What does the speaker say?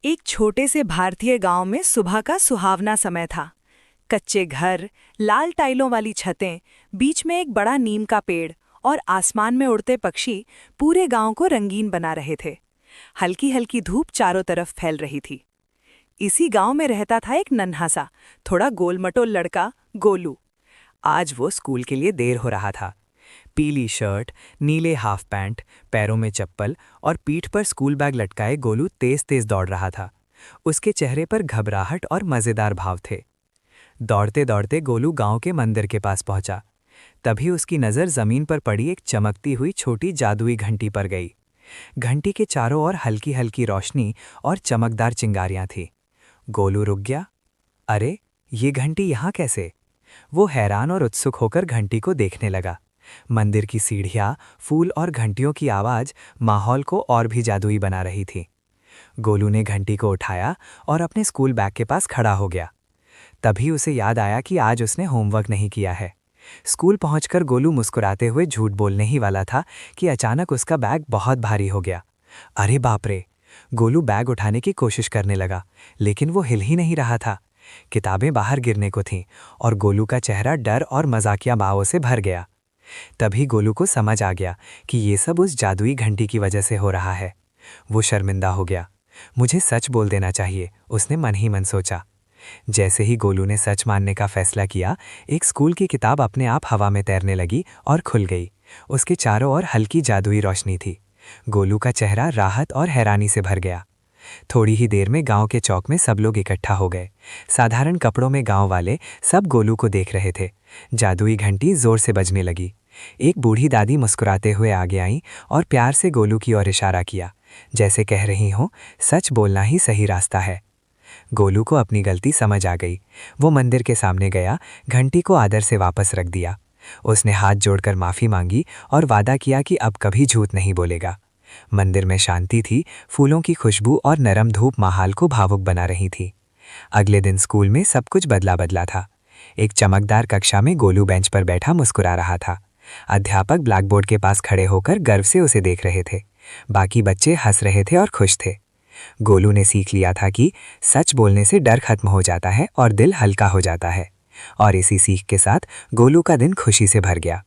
एक छोटे से भारतीय गांव में सुबह का सुहावना समय था। कच्चे घर, लाल टाइलों वाली छतें, बीच में एक बड़ा नीम का पेड़ और आसमान में उड़ते पक्षी पूरे गांव को रंगीन बना रहे थे। हल्की हल्की धूप चारों तरफ फैल रही थी। इसी गांव में रहता था एक नन्हा सा, थोड़ा गोलमटोल लड़का, गोलू। आज वो स्कूल के लिए देर हो रहा था। पीली शर्ट, नीले हाफ पैंट, पैरों में चप्पल और पीठ पर स्कूल बैग लटकाए गोलू तेज तेज दौड़ रहा था। उसके चेहरे पर घबराहट और मज़ेदार भाव थे। दौड़ते दौड़ते गोलू गांव के मंदिर के पास पहुंचा। तभी उसकी नज़र ज़मीन पर पड़ी एक चमकती हुई छोटी जादुई घंटी पर गई। घंटी के चारों ओर हल्की हल्की रोशनी और चमकदार चिंगारियां थीं। गोलू रुक गया। अरे, ये घंटी यहाँ कैसे? वो हैरान और उत्सुक होकर घंटी को देखने लगा। मंदिर की सीढ़ियाँ, फूल और घंटियों की आवाज़ माहौल को और भी जादुई बना रही थी। गोलू ने घंटी को उठाया और अपने स्कूल बैग के पास खड़ा हो गया। तभी उसे याद आया कि आज उसने होमवर्क नहीं किया है। स्कूल पहुंचकर गोलू मुस्कुराते हुए झूठ बोलने ही वाला था कि अचानक उसका बैग बहुत भारी हो गया। अरे बाप रे! गोलू बैग उठाने की कोशिश करने लगा, लेकिन वो हिल ही नहीं रहा था। किताबें बाहर गिरने को थीं और गोलू का चेहरा डर और मजाकिया भावों से भर गया। तभी गोलू को समझ आ गया कि ये सब उस जादुई घंटी की वजह से हो रहा है। वो शर्मिंदा हो गया। मुझे सच बोल देना चाहिए, उसने मन ही मन सोचा। जैसे ही गोलू ने सच मानने का फैसला किया, एक स्कूल की किताब अपने आप हवा में तैरने लगी और खुल गई। उसके चारों ओर हल्की जादुई रोशनी थी। गोलू का चेहरा राहत और हैरानी से भर गया। थोड़ी ही देर में गांव के चौक में सब लोग इकट्ठा हो गए। साधारण कपड़ों में गांव वाले सब गोलू को देख रहे थे। जादुई घंटी जोर से बजने लगी। एक बूढ़ी दादी मुस्कुराते हुए आगे आईं और प्यार से गोलू की ओर इशारा किया, जैसे कह रही हो, सच बोलना ही सही रास्ता है। गोलू को अपनी गलती समझ आ गई। वो मंदिर के सामने गया, घंटी को आदर से वापस रख दिया। उसने हाथ जोड़कर माफ़ी मांगी और वादा किया कि अब कभी झूठ नहीं बोलेगा। मंदिर में शांति थी, फूलों की खुशबू और नरम धूप माहौल को भावुक बना रही थी। अगले दिन स्कूल में सब कुछ बदला बदला था। एक चमकदार कक्षा में गोलू बेंच पर बैठा मुस्कुरा रहा था। अध्यापक ब्लैकबोर्ड के पास खड़े होकर गर्व से उसे देख रहे थे। बाकी बच्चे हंस रहे थे और खुश थे। गोलू ने सीख लिया था कि सच बोलने से डर खत्म हो जाता है और दिल हल्का हो जाता है। और इसी सीख के साथ गोलू का दिन खुशी से भर गया।